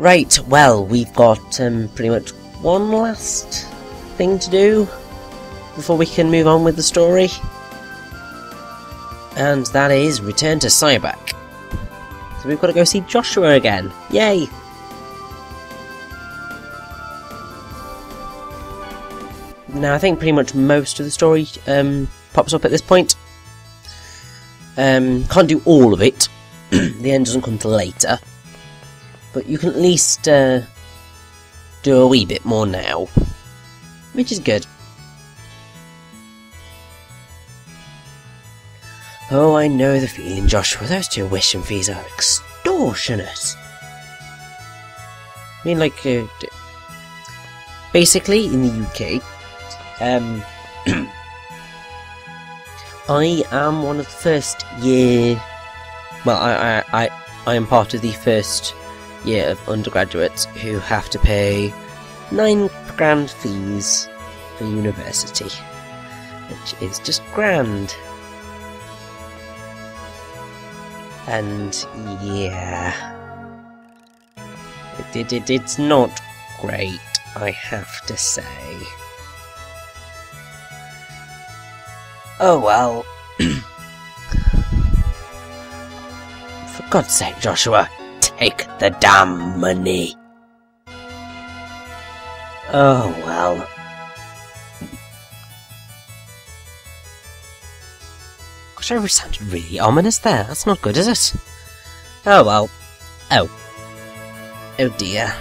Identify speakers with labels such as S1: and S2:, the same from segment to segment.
S1: Right, well, we've got pretty much one last thing to do before we can move on with the story. And that is return to Sylvarant. So we've got to go see Joshua again. Yay! Now I think pretty much most of the story pops up at this point. Can't do all of it. The end doesn't come till later. But you can at least do a wee bit more now. Which is good. Oh, I know the feeling, Joshua. Those tuition fees are extortionate. I mean, like, basically, in the UK, I am one of the first year... Well, I am part of the first year of undergraduates who have to pay 9 grand fees for university. Which is just grand. And yeah, it's not great, I have to say. Oh well. For God's sake, Joshua, take the damn money. Oh well. Gosh, I sounded really ominous there. That's not good, is it? Oh well. Oh. Oh dear.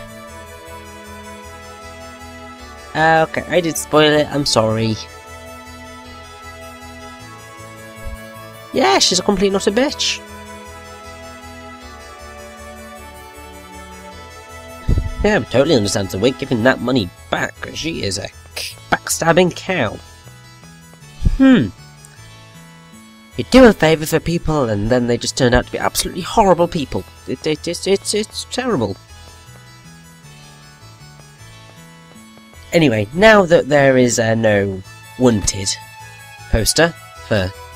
S1: Okay, I did spoil it. I'm sorry. Yeah, she's a complete nutter bitch. Yeah, I totally understand the wig giving that money back. She is a backstabbing cow. You do a favour for people, and then they just turn out to be absolutely horrible people. It's terrible. Anyway, now that there is no wanted poster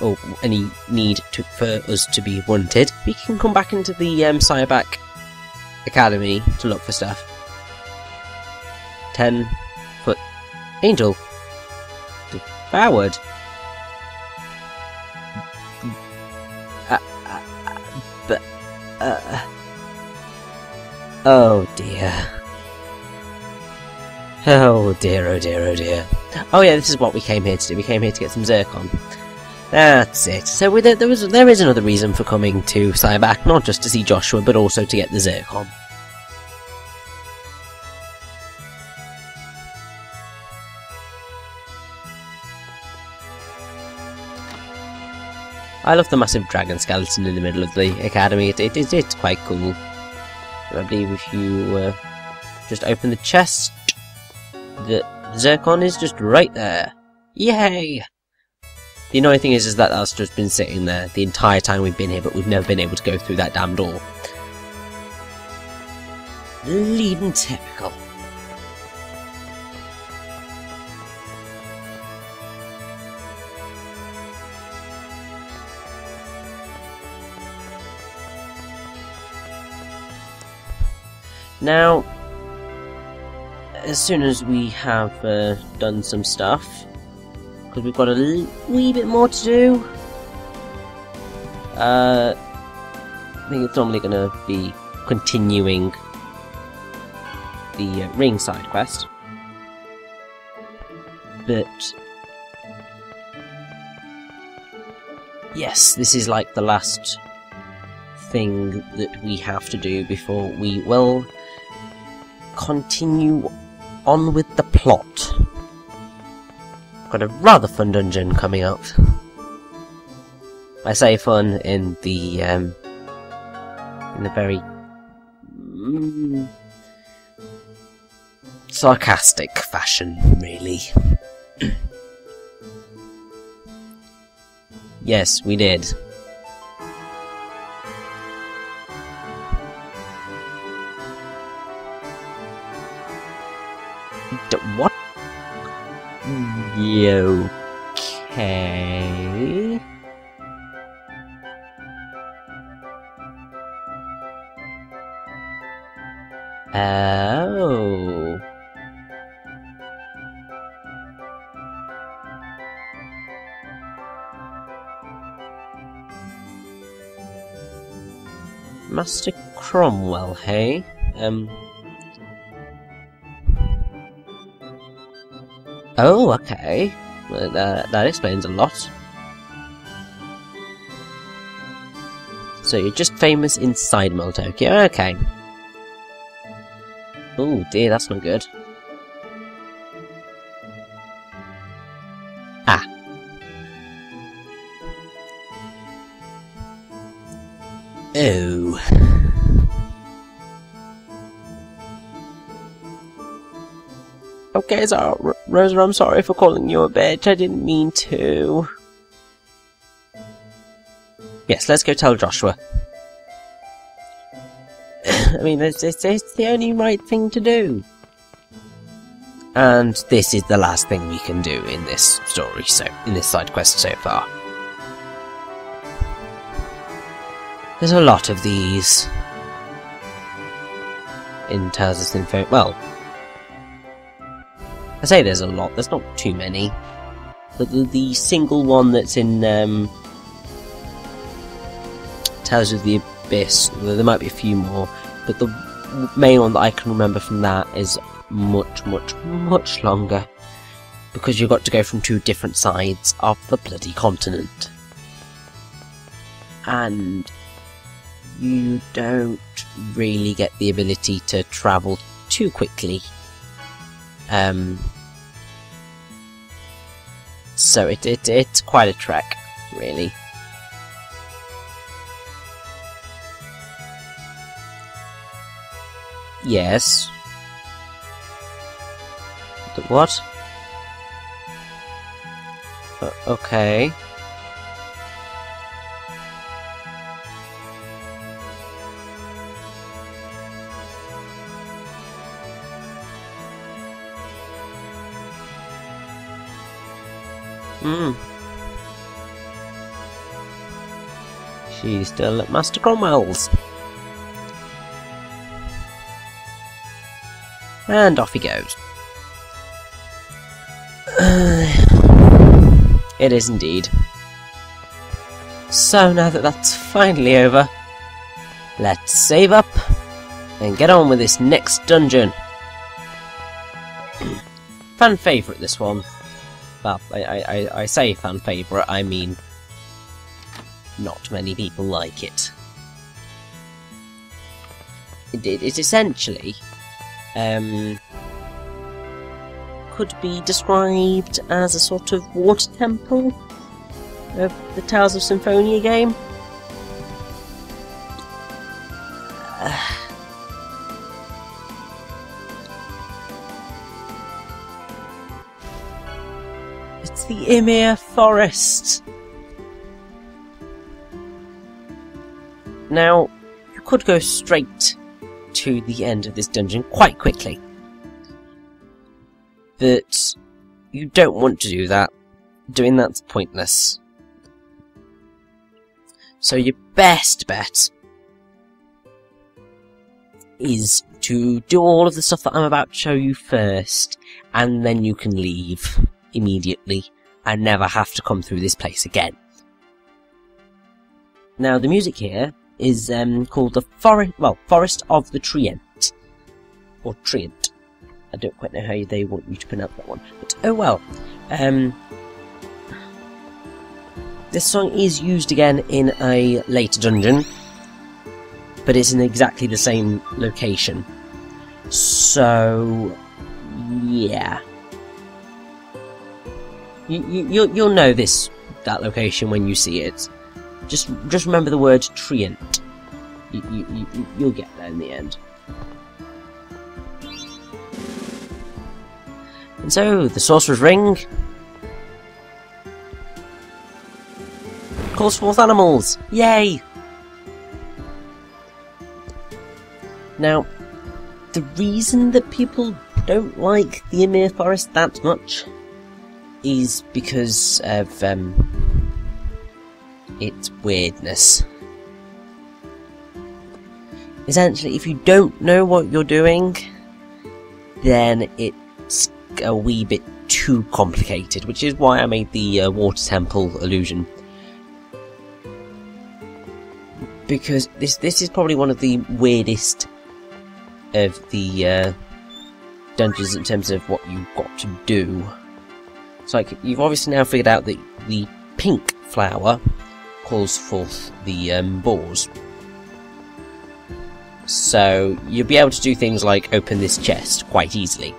S1: or any need for us to be wanted, we can come back into the Sylvarant Academy to look for stuff. 10-foot angel. Devoured. Oh dear. Oh dear, oh dear, oh dear. Oh yeah, this is what we came here to do. We came here to get some zircon. That's it. So there is another reason for coming to Sylvarant, not just to see Joshua, but also to get the zircon. I love the massive dragon skeleton in the middle of the academy. It's quite cool. I believe if you just open the chest, the zircon is just right there. Yay! The annoying thing is that that's just been sitting there the entire time we've been here, but we've never been able to go through that damn door. Bleeding typical. Now, as soon as we have done some stuff, because we've got a wee bit more to do, I think it's normally going to be continuing the ring side quest, but yes, this is like the last thing that we have to do before we will continue on with the plot. Got a rather fun dungeon coming up. I say fun in the very sarcastic fashion, really. Yes, we did. What? Okay. Oh. Master Cromwell, hey? Oh, okay. Well, that explains a lot. So you're just famous inside Mall Tokyo, okay. Oh dear, that's not good. Ah. Oh. Okay, so Rosa, I'm sorry for calling you a bitch. I didn't mean to. Yes, let's go tell Joshua. I mean, it's the only right thing to do. And this is the last thing we can do in this story, in this side quest so far. There's a lot of these in Tales of Symphonia. Well, I say there's a lot, there's not too many. But the single one that's in Tales of the Abyss, there might be a few more, but the main one that I can remember from that is much, much, much longer. Because you've got to go from two different sides of the bloody continent. And you don't really get the ability to travel too quickly. So it's quite a trek, really. Yes. What? Okay. She's still at Master Cromwell's. And off he goes. It is indeed. So now that that's finally over, let's save up and get on with this next dungeon. Fan favourite, this one. Well, I say fan favourite, I mean not many people like it. It essentially could be described as a sort of water temple of the Tales of Symphonia game. It's the Ymir forest. Now, you could go straight to the end of this dungeon quite quickly. But you don't want to do that. Doing that's pointless. So your best bet is to do all of the stuff that I'm about to show you first, and then you can leave immediately and never have to come through this place again. Now the music here is called the Forest of the Trient, or Trient. I don't quite know how they want you to pronounce that one, but oh well. This song is used again in a later dungeon, but it's in exactly the same location. So, yeah. You'll know that location when you see it. Just remember the word Trient. You'll get there in the end. And so, the Sorcerer's Ring calls forth animals! Yay! Now, the reason that people don't like the Ymir Forest that much is because of its weirdness. essentially, if you don't know what you're doing, then it's a wee bit too complicated, which is why I made the water temple illusion. Because this is probably one of the weirdest of the dungeons in terms of what you've got to do. It's like, you've obviously now figured out that the pink flower calls forth the boars. So you'll be able to do things like open this chest quite easily.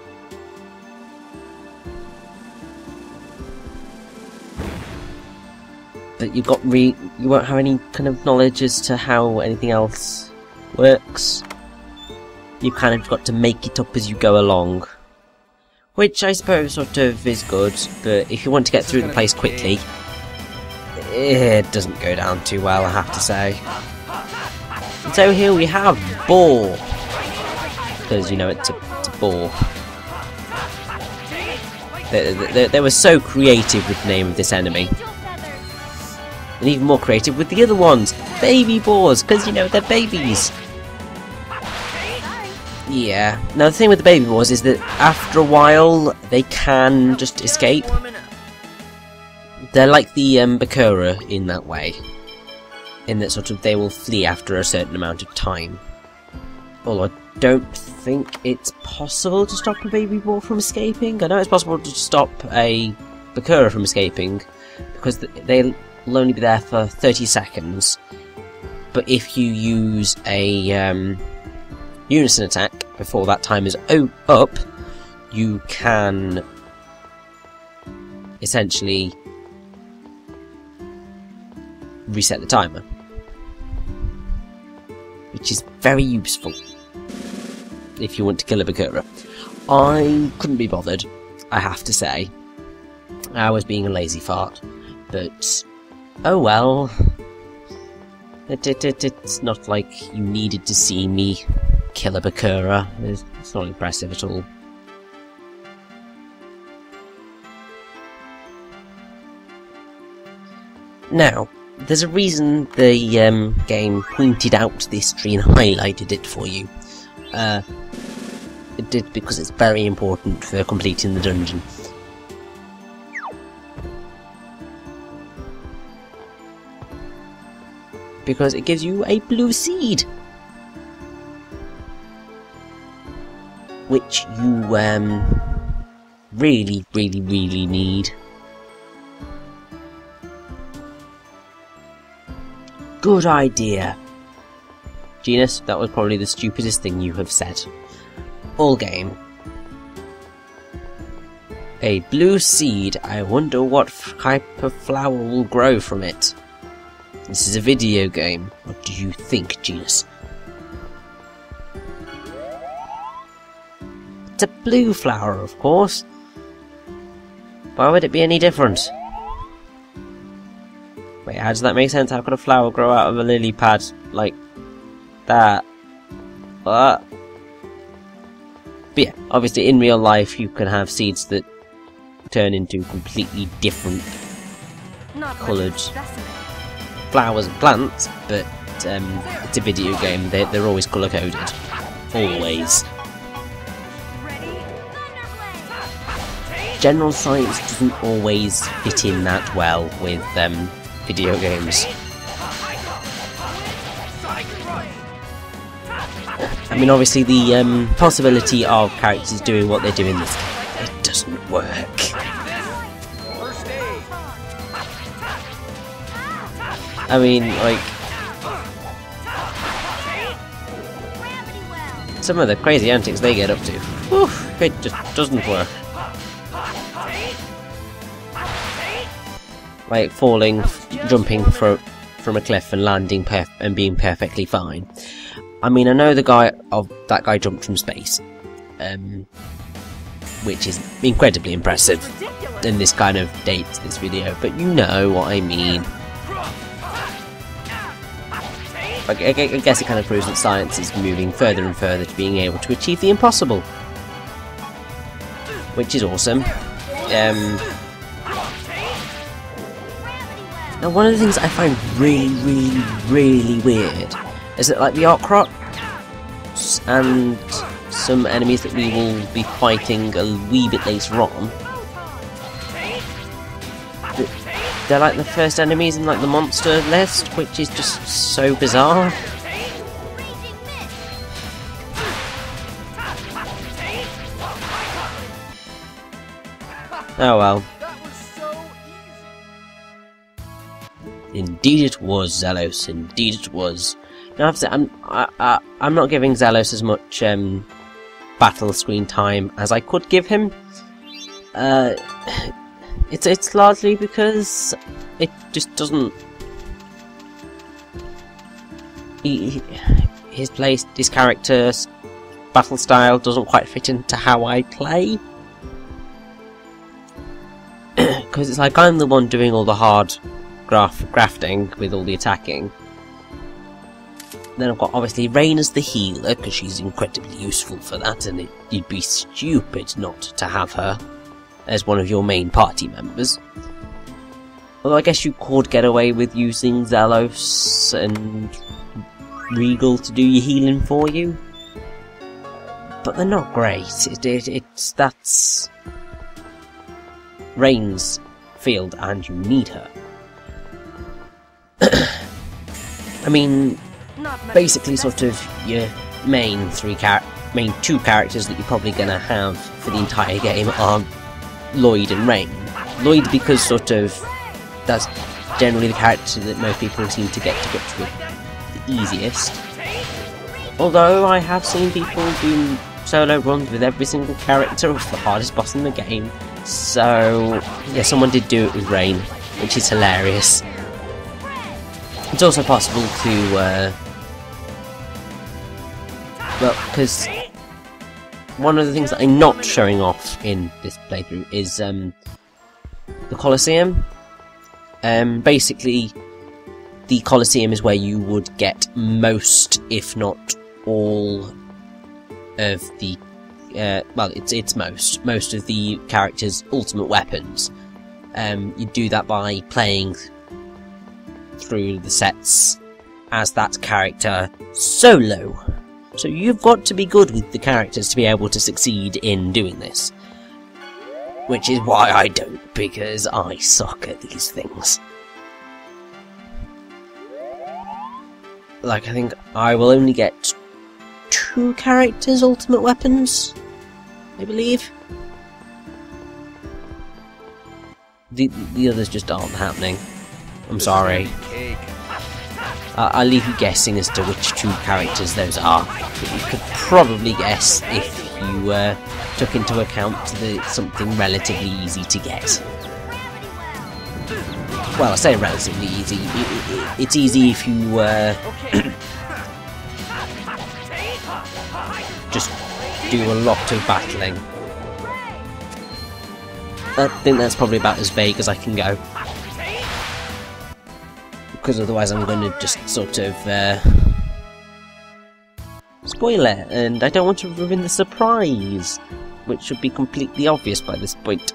S1: But you won't have any kind of knowledge as to how anything else works. You kind of got to make it up as you go along. Which I suppose sort of is good, but if you want to get through the place quickly, it doesn't go down too well, I have to say. And so here we have Boar. Because, you know, it's a boar. They were so creative with the name of this enemy. And even more creative with the other ones. Baby boars, because, you know, they're babies. Yeah. Now, the thing with the baby boars is that after a while, they can just escape. They're like the Bakura in that way. In that sort of they will flee after a certain amount of time. Although I don't think it's possible to stop a baby boar from escaping. I know it's possible to stop a Bakura from escaping, because they'll only be there for 30 seconds. But if you use a unison attack before that time is up, you can essentially reset the timer, which is very useful if you want to kill a Bakura. I couldn't be bothered, I have to say. I was being a lazy fart, but oh well. It's not like you needed to see me kill a Bakura. It's not impressive at all. Now, there's a reason the game pointed out this tree and highlighted it for you. It did because it's very important for completing the dungeon. Because it gives you a blue seed, which you really need. Good idea. Genis, that was probably the stupidest thing you have said all game. A blue seed. I wonder what type of flower will grow from it. This is a video game. What do you think, Genis? It's a blue flower, of course. Why would it be any different? Wait, how does that make sense? How could a flower grow out of a lily pad like that? What? But yeah, obviously in real life you can have seeds that turn into completely different coloured flowers and plants, but it's a video game. They're always colour coded. Always. General science doesn't always fit in that well with video games. I mean, obviously the possibility of characters doing what they do in this game, it doesn't work. I mean, like, some of the crazy antics they get up to, it just doesn't work. Like falling, jumping from a cliff and landing and being perfectly fine. I mean, I know that guy jumped from space, which is incredibly impressive, and this kind of dates this video, but you know what I mean. I guess it kind of proves that science is moving further and further to being able to achieve the impossible, which is awesome. Now, one of the things I find really weird is that, like, the art and some enemies that we will be fighting a wee bit later on. They're like the first enemies in like the monster list, which is just so bizarre. Oh well. Indeed it was, Zelos. Indeed it was. Now, I'm not giving Zelos as much battle screen time as I could give him. It's largely because it just doesn't. His character's battle style doesn't quite fit into how I play. Because it's like I'm the one doing all the hard grafting with all the attacking. Then I've got obviously Raine as the healer, because she's incredibly useful for that, and you'd be stupid not to have her as one of your main party members. Although I guess you could get away with using Zelos and Regal to do your healing for you, but they're not great. That's Raine's field, and you need her. I mean, basically, sort of your main two characters that you're probably gonna have for the entire game are Lloyd and Raine. Lloyd because sort of that's generally the character that most people seem to get to grips with the easiest. Although I have seen people do solo runs with every single character of the hardest boss in the game. So yeah, someone did do it with Raine, which is hilarious. It's also possible to well, because one of the things that I'm not showing off in this playthrough is the Colosseum. Basically, the Colosseum is where you would get most, if not all, of the well, it's most of the characters' ultimate weapons. You do that by playing through the sets as that character solo. So you've got to be good with the characters to be able to succeed in doing this. Which is why I don't, because I suck at these things. Like, I think I will only get 2 characters' ultimate weapons, I believe. The others just aren't happening. I'm sorry. I'll leave you guessing as to which 2 characters those are. But you could probably guess if you took into account that it's something relatively easy to get. Well, I say relatively easy. It's easy if you just do a lot of battling. I think that's probably about as vague as I can go. Because otherwise I'm going to just sort of spoil it, and I don't want to ruin the surprise, which should be completely obvious by this point.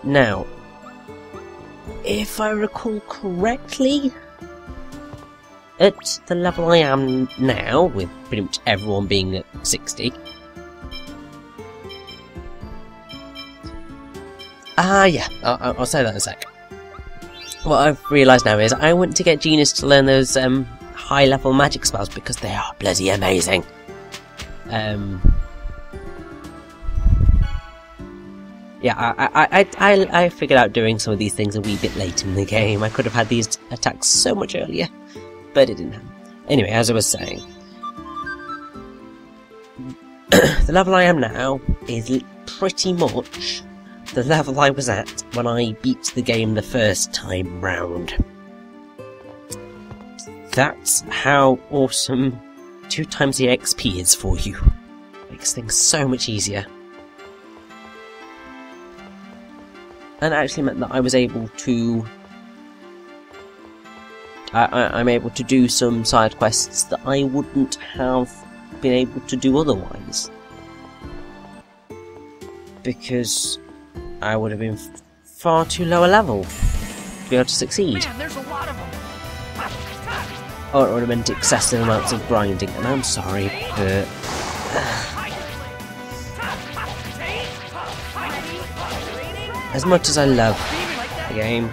S1: Now, if I recall correctly, at the level I am now, with pretty much everyone being at 60, yeah, I'll say that in a sec. What I've realised now is I want to get Genis to learn those high-level magic spells because they are bloody amazing. Yeah, I figured out doing some of these things a wee bit late in the game. I could have had these attacks so much earlier, but it didn't happen. Anyway, as I was saying, the level I am now is pretty much the level I was at when I beat the game the first time round. That's how awesome 2 times the XP is for you. Makes things so much easier. And it actually meant that I was able to... I'm able to do some side quests that I wouldn't have been able to do otherwise. Because I would have been far too low a level to be able to succeed.
S2: Man, there's a lot of them.
S1: Or it would have meant excessive amounts of grinding, and I'm sorry, but... as much as I love the game,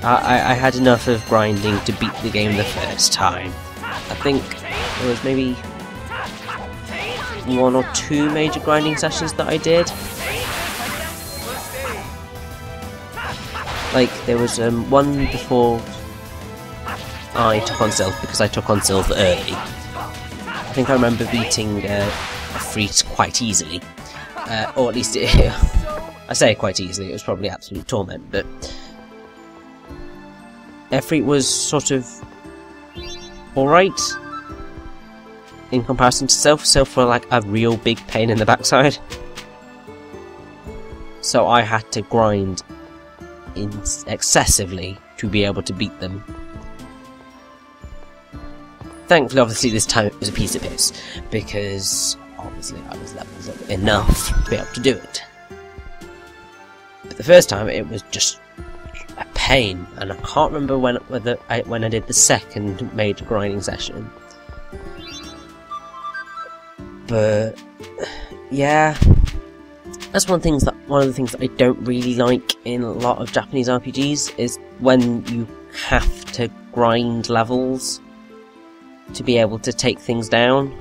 S1: I had enough of grinding to beat the game the first time. I think there was maybe 1 or 2 major grinding sessions that I did. Like, there was one before I took on Sylv, because I took on Sylv early. I think I remember beating Efreet quite easily. Or at least, I say quite easily, it was probably absolute torment, but... Efreet was sort of alright in comparison to Sylv. Sylv were like a real big pain in the backside. So I had to grind excessively to be able to beat them. Thankfully, obviously, this time it was a piece of piss, because obviously I was leveled up enough to be able to do it. But the first time it was just a pain, and I can't remember when I did the second major grinding session. But yeah, that's one of the things that I don't really like in a lot of Japanese RPGs is when you have to grind levels to be able to take things down.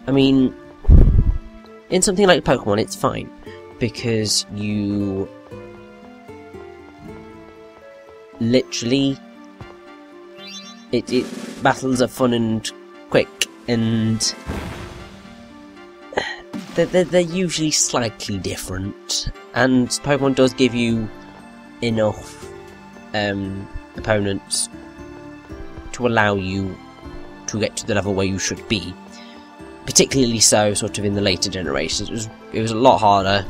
S1: I mean, in something like Pokemon, it's fine because you literally battles are fun and quick, and they're usually slightly different, and Pokemon does give you enough opponents to allow you to get to the level where you should be. Particularly so sort of in the later generations. It was a lot harder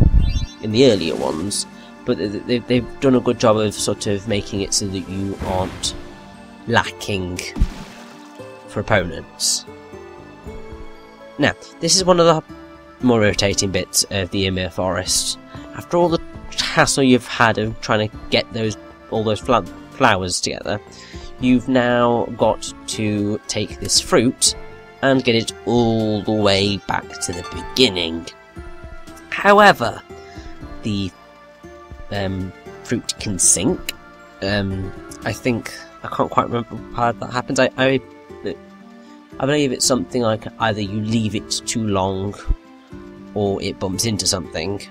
S1: in the earlier ones, but they've done a good job of sort of making it so that you aren't lacking for opponents. Now, this is one of the more irritating bits of the Ymir forest. After all the hassle you've had of trying to get all those flowers together, you've now got to take this fruit and get it all the way back to the beginning. However, the fruit can sink. I think, I can't quite remember how that happens. I believe it's something like either you leave it too long or it bumps into something,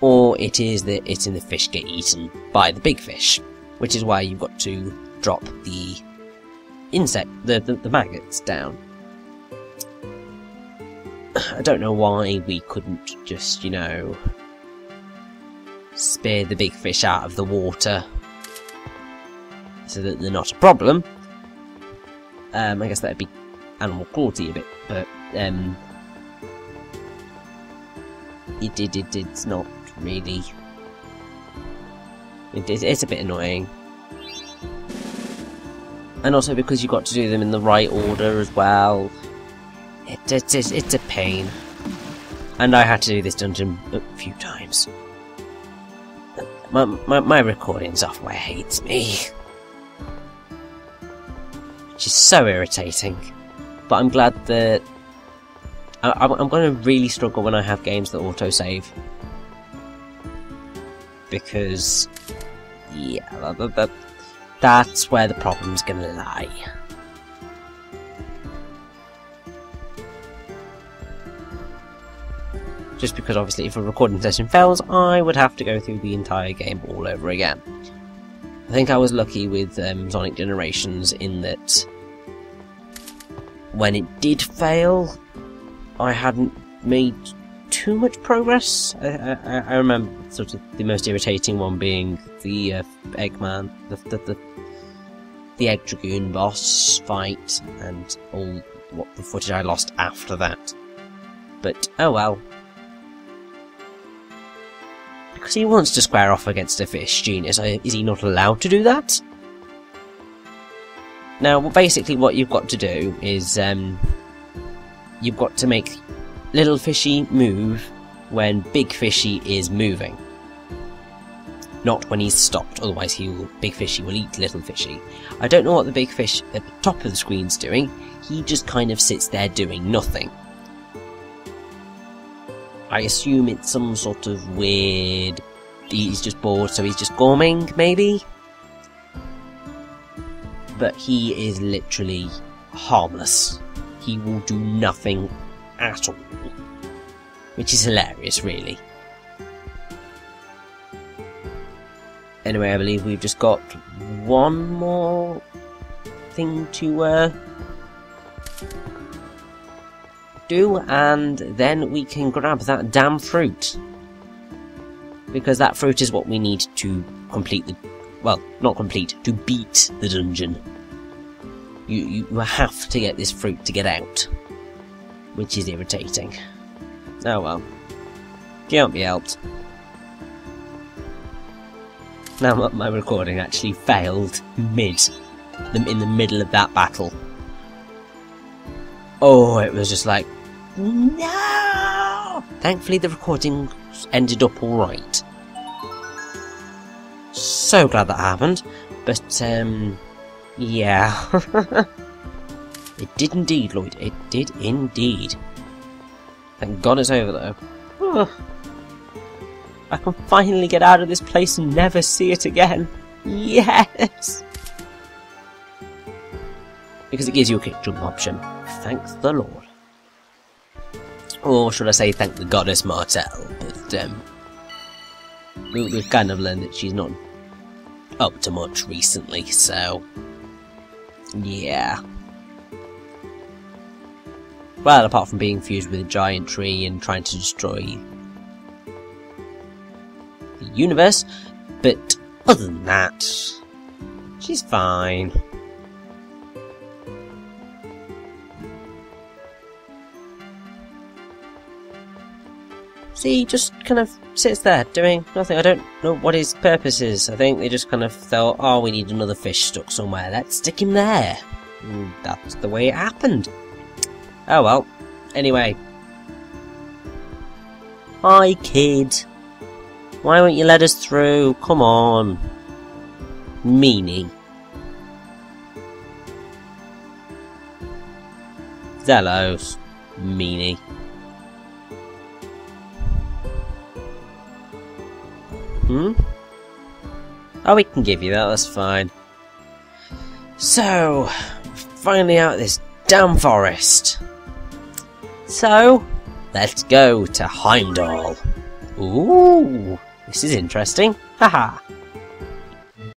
S1: or it is that it's in the fish get eaten by the big fish, which is why you've got to drop the the maggots down. I don't know why we couldn't just, spear the big fish out of the water so that they're not a problem. I guess that'd be animal cruelty a bit, but it's not really. It's a bit annoying. And also because you've got to do them in the right order as well. It's a pain. And I had to do this dungeon a few times. My recording software hates me. Which is so irritating. But I'm glad that... I'm going to really struggle when I have games that autosave. Because... yeah, that's where the problem's gonna lie. Just because obviously if a recording session fails, I would have to go through the entire game all over again. I think I was lucky with Sonic Generations in that when it did fail, I hadn't made too much progress. I remember sort of the most irritating one being the Eggman, the Egg Dragoon boss fight, and all the footage I lost after that. But oh well. Because he wants to square off against a fish genius, is he not allowed to do that? Now, basically what you've got to do is, you've got to make little fishy move when big fishy is moving. Not when he's stopped, otherwise big fishy will eat little fishy. I don't know what the big fish at the top of the screen's doing. He just kind of sits there doing nothing. I assume it's some sort of weird... He's just bored, so he's just gorming, maybe? But he is literally harmless. He will do nothing at all. Which is hilarious, really. Anyway, I believe we've just got one more thing to do, and then we can grab that damn fruit. Because that fruit is what we need to complete the... Well, not complete, to beat the dungeon. You have to get this fruit to get out. Which is irritating. Oh well. Can't be helped. Now my recording actually failed in the middle of that battle. Oh, it was just like, no! Thankfully the recording ended up alright. So glad that happened, but yeah. It did indeed, Lloyd, it did indeed. Thank God it's over though. Oh. I can finally get out of this place and never see it again. Yes! Because it gives you a quick jump option. Thank the Lord. Or should I say thank the goddess Martel. But we've kind of learned that she's not up to much recently, so... yeah. Well, apart from being fused with a giant tree and trying to destroy the universe, but other than that, she's fine. See, he just kind of sits there doing nothing. I don't know what his purpose is. I think they just kind of thought, oh, we need another fish stuck somewhere, let's stick him there. And that's the way it happened. Oh well. Anyway. Hi, kid. Why won't you let us through? Come on. Meanie. Zelos. Meanie. Oh, we can give you that, that's fine. So, finally out of this damn forest. So, let's go to Heimdall. Ooh, this is interesting. Haha.